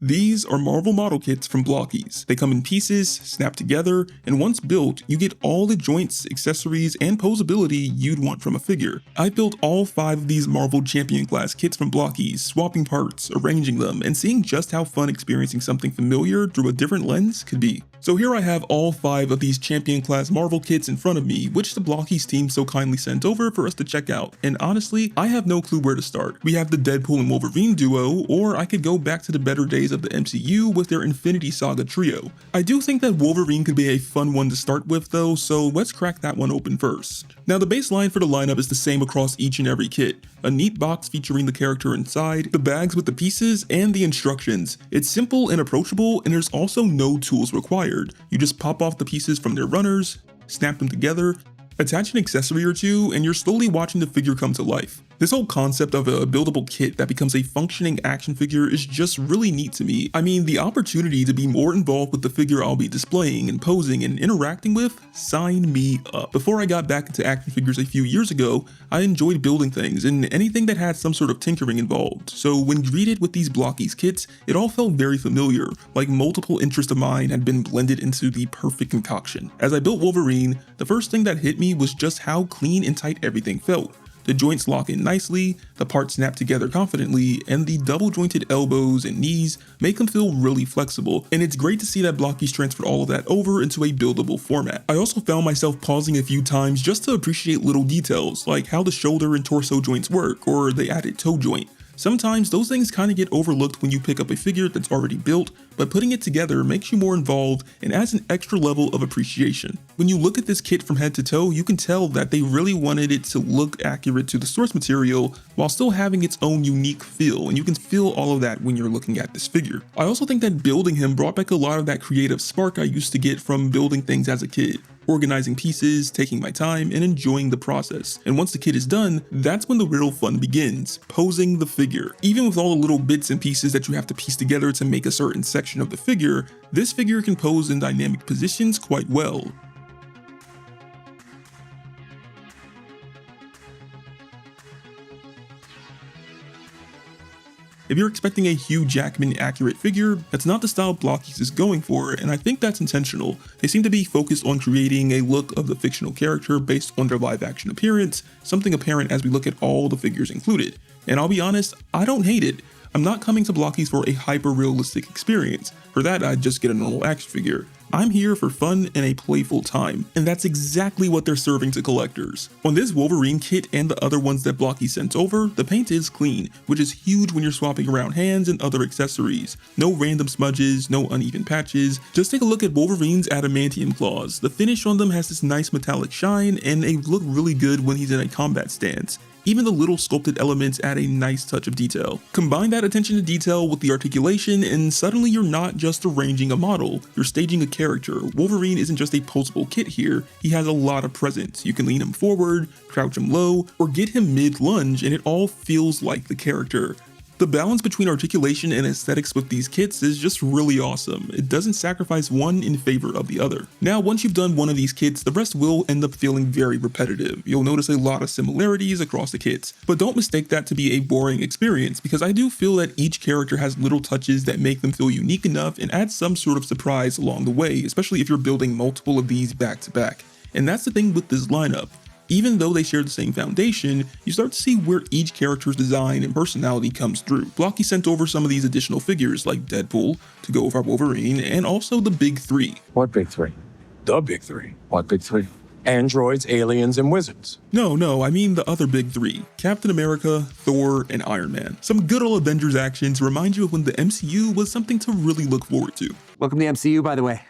These are Marvel model kits from Blokees. They come in pieces, snap together, and once built, you get all the joints, accessories, and posability you'd want from a figure. I built all 5 of these Marvel Champion class kits from Blokees, swapping parts, arranging them, and seeing just how fun experiencing something familiar through a different lens could be. So here I have all 5 of these Champion class Marvel kits in front of me, which the Blokees team so kindly sent over for us to check out, and honestly, I have no clue where to start. We have the Deadpool and Wolverine duo, or I could go back to the better days of the MCU with their Infinity Saga trio. I do think that Wolverine could be a fun one to start with though, so let's crack that one open first. Now the baseline for the lineup is the same across each and every kit. A neat box featuring the character inside, the bags with the pieces, and the instructions. It's simple and approachable, and there's also no tools required. You just pop off the pieces from their runners, snap them together, attach an accessory or two, and you're slowly watching the figure come to life. This whole concept of a buildable kit that becomes a functioning action figure is just really neat to me. I mean, the opportunity to be more involved with the figure I'll be displaying and posing and interacting with, sign me up. Before I got back into action figures a few years ago, I enjoyed building things and anything that had some sort of tinkering involved. So when greeted with these Blokees kits, it all felt very familiar, like multiple interests of mine had been blended into the perfect concoction. As I built Wolverine, the first thing that hit me was just how clean and tight everything felt. The joints lock in nicely, the parts snap together confidently, and the double jointed elbows and knees make them feel really flexible, and it's great to see that Blokees transferred all of that over into a buildable format. I also found myself pausing a few times just to appreciate little details, like how the shoulder and torso joints work, or the added toe joint. Sometimes those things kind of get overlooked when you pick up a figure that's already built, but putting it together makes you more involved and adds an extra level of appreciation. When you look at this kit from head to toe, you can tell that they really wanted it to look accurate to the source material while still having its own unique feel, and you can feel all of that when you're looking at this figure. I also think that building him brought back a lot of that creative spark I used to get from building things as a kid. Organizing pieces, taking my time, and enjoying the process. And once the kit is done, that's when the real fun begins, posing the figure. Even with all the little bits and pieces that you have to piece together to make a certain section of the figure, this figure can pose in dynamic positions quite well. If you're expecting a Hugh Jackman accurate figure, that's not the style Blokees is going for, and I think that's intentional. They seem to be focused on creating a look of the fictional character based on their live action appearance, something apparent as we look at all the figures included. And I'll be honest, I don't hate it. I'm not coming to Blokees for a hyper-realistic experience. For that, I'd just get a normal action figure. I'm here for fun and a playful time, and that's exactly what they're serving to collectors. On this Wolverine kit and the other ones that Blokees sent over, the paint is clean, which is huge when you're swapping around hands and other accessories. No random smudges, no uneven patches. Just take a look at Wolverine's adamantium claws. The finish on them has this nice metallic shine, and they look really good when he's in a combat stance. Even the little sculpted elements add a nice touch of detail. Combine that attention to detail with the articulation, and suddenly you're not just arranging a model, you're staging a character. Wolverine isn't just a posable kit here, he has a lot of presence. You can lean him forward, crouch him low, or get him mid-lunge, and it all feels like the character. The balance between articulation and aesthetics with these kits is just really awesome. It doesn't sacrifice one in favor of the other. Now, once you've done one of these kits, the rest will end up feeling very repetitive. You'll notice a lot of similarities across the kits, but don't mistake that to be a boring experience, because I do feel that each character has little touches that make them feel unique enough and add some sort of surprise along the way, especially if you're building multiple of these back to back. And that's the thing with this lineup. Even though they share the same foundation, you start to see where each character's design and personality comes through. Blokees sent over some of these additional figures like Deadpool to go with our Wolverine, and also the Big Three. What Big Three? The Big Three. What Big Three? Androids, aliens, and wizards. No, I mean the other Big Three. Captain America, Thor, and Iron Man. Some good old Avengers action to remind you of when the MCU was something to really look forward to. Welcome to the MCU, by the way.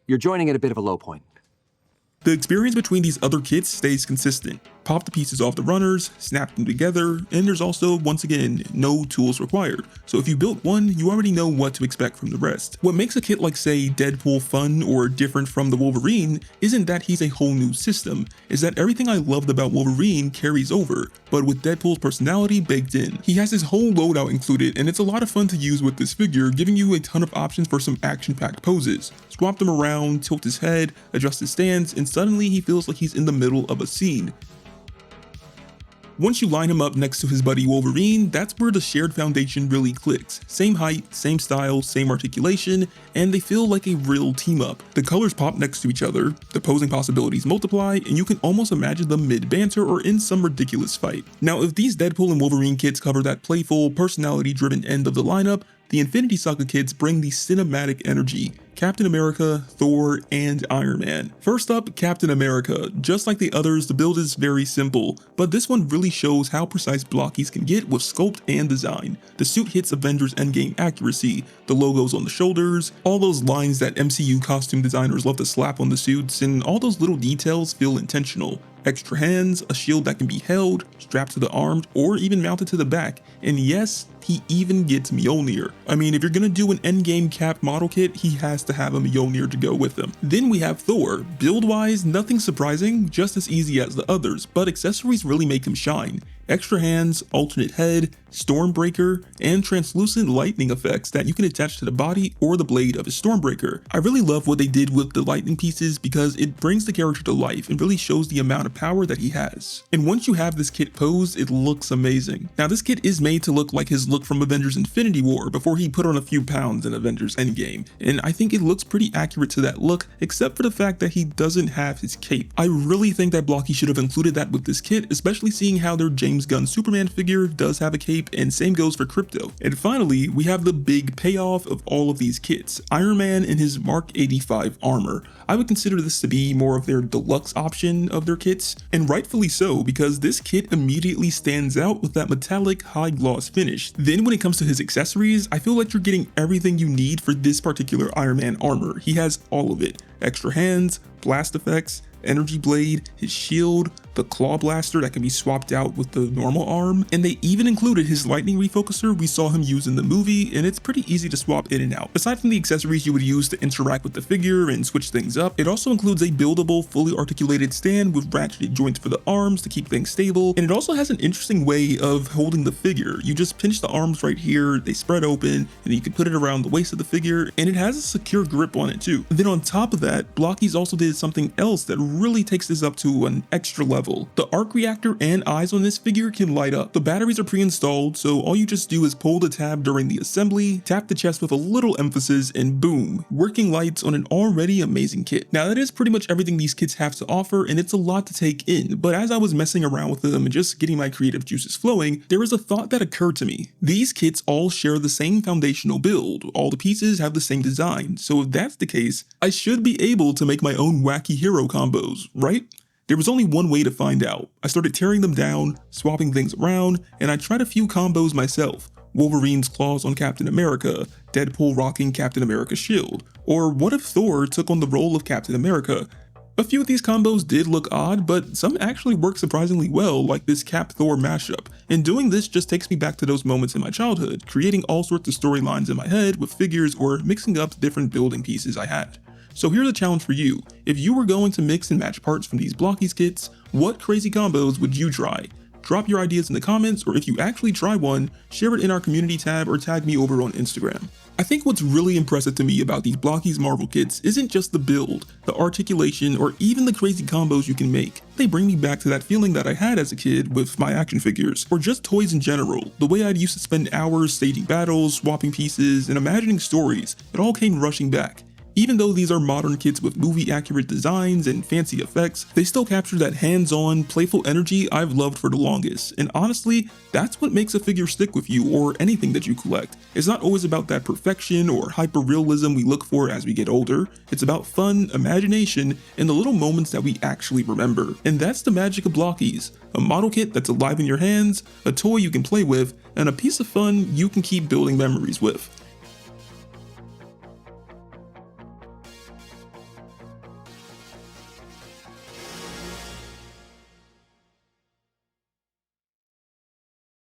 You're joining at a bit of a low point. The experience between these other kits stays consistent. Pop the pieces off the runners, snap them together, and there's also, once again, no tools required. So if you built one, you already know what to expect from the rest. What makes a kit like, say, Deadpool fun or different from the Wolverine isn't that he's a whole new system, is that everything I loved about Wolverine carries over, but with Deadpool's personality baked in. He has his whole loadout included, and it's a lot of fun to use with this figure, giving you a ton of options for some action-packed poses. Swap them around, tilt his head, adjust his stance, and suddenly he feels like he's in the middle of a scene. Once you line him up next to his buddy Wolverine, that's where the shared foundation really clicks. Same height, same style, same articulation, and they feel like a real team up. The colors pop next to each other, the posing possibilities multiply, and you can almost imagine them mid-banter or in some ridiculous fight. Now, if these Deadpool and Wolverine kits cover that playful, personality-driven end of the lineup, the Infinity Saga kits bring the cinematic energy. Captain America, Thor, and Iron Man. First up, Captain America. Just like the others, the build is very simple, but this one really shows how precise Blokees can get with sculpt and design. The suit hits Avengers Endgame accuracy, the logos on the shoulders, all those lines that MCU costume designers love to slap on the suits, and all those little details feel intentional. Extra hands, a shield that can be held, strapped to the arm, or even mounted to the back, and yes, he even gets Mjolnir. I mean, if you're gonna do an endgame Cap model kit, he has to have a Mjolnir to go with him. Then we have Thor. Build-wise, nothing surprising, just as easy as the others, but accessories really make him shine. Extra hands, alternate head, Stormbreaker, and translucent lightning effects that you can attach to the body or the blade of his Stormbreaker. I really love what they did with the lightning pieces because it brings the character to life and really shows the amount of power that he has. And once you have this kit posed, it looks amazing. Now this kit is made to look like his look from Avengers Infinity War before he put on a few pounds in Avengers Endgame, and I think it looks pretty accurate to that look, except for the fact that he doesn't have his cape. I really think that Blokees should have included that with this kit, especially seeing how their James Gunn Superman figure does have a cape, and same goes for Crypto. And finally, we have the big payoff of all of these kits, Iron Man in his Mark 85 armor. I would consider this to be more of their deluxe option of their kits, and rightfully so, because this kit immediately stands out with that metallic high gloss finish. Then when it comes to his accessories, I feel like you're getting everything you need for this particular Iron Man armor. He has all of it. Extra hands, blast effects, energy blade, his shield, the claw blaster that can be swapped out with the normal arm, and they even included his lightning refocuser we saw him use in the movie, and it's pretty easy to swap in and out. Aside from the accessories you would use to interact with the figure and switch things up, it also includes a buildable, fully articulated stand with ratcheted joints for the arms to keep things stable, and it also has an interesting way of holding the figure. You just pinch the arms right here, they spread open, and you can put it around the waist of the figure, and it has a secure grip on it too. And then on top of that, Blokees also did something else that really takes this up to an extra level. The arc reactor and eyes on this figure can light up. The batteries are pre-installed, so all you just do is pull the tab during the assembly, tap the chest with a little emphasis, and boom, working lights on an already amazing kit. Now that is pretty much everything these kits have to offer, and it's a lot to take in, but as I was messing around with them and just getting my creative juices flowing, there was a thought that occurred to me. These kits all share the same foundational build, all the pieces have the same design, so if that's the case, I should be able to make my own wacky hero combos, right? There was only one way to find out. I started tearing them down, swapping things around, and I tried a few combos myself. Wolverine's claws on Captain America, Deadpool rocking Captain America's shield, or what if Thor took on the role of Captain America? A few of these combos did look odd, but some actually worked surprisingly well, like this Cap-Thor mashup. And doing this just takes me back to those moments in my childhood, creating all sorts of storylines in my head with figures or mixing up different building pieces I had. So here's a challenge for you. If you were going to mix and match parts from these Blokees kits, what crazy combos would you try? Drop your ideas in the comments, or if you actually try one, share it in our community tab or tag me over on Instagram. I think what's really impressive to me about these Blokees Marvel kits isn't just the build, the articulation, or even the crazy combos you can make. They bring me back to that feeling that I had as a kid with my action figures, or just toys in general. The way I'd used to spend hours staging battles, swapping pieces, and imagining stories, it all came rushing back. Even though these are modern kits with movie-accurate designs and fancy effects, they still capture that hands-on, playful energy I've loved for the longest, and honestly, that's what makes a figure stick with you or anything that you collect. It's not always about that perfection or hyper-realism we look for as we get older, it's about fun, imagination, and the little moments that we actually remember. And that's the magic of Blokees, a model kit that's alive in your hands, a toy you can play with, and a piece of fun you can keep building memories with.